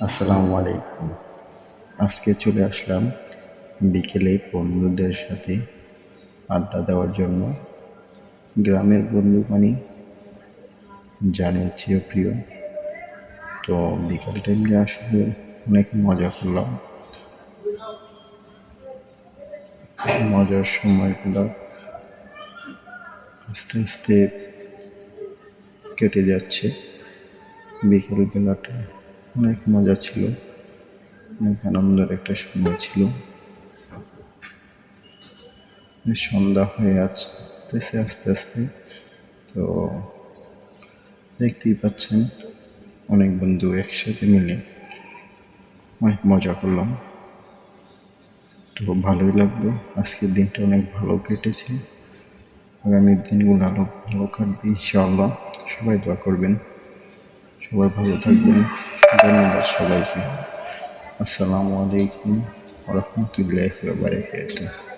আসসালামু আলাইকুম। আজকে চলে আসলাম বিকেলে বন্ধুদের সাথে আড্ডা দেওয়ার জন্য। গ্রামের বন্ধু মানে জানের চেয়েও প্রিয়। তো বিকেল টাইমে আসলে অনেক মজা করলাম। মজার সময়গুলো আস্তে আস্তে কেটে যাচ্ছে। বিকেল বেলাটা অনেক মজা ছিল, অনেক আনন্দের একটা সময় ছিল। সন্ধ্যা হয়ে আসতেছে আস্তে আস্তে। তো দেখতেই পাচ্ছেন অনেক বন্ধু একসাথে মিলে অনেক মজা করলাম। তো ভালোই লাগলো, আজকের দিনটা অনেক ভালো কেটেছে। আগামী দিনগুলো আরো ভালো কাটবে ইনশাআল্লাহ। সবাই দোয়া করবেন, সবাই ভালো থাকবেন। ধন্যবাদ সবাইকে। আসসালামু আলাইকুম ওয়া রাহমাতুল্লাহি ওয়া বারাকাতুহু।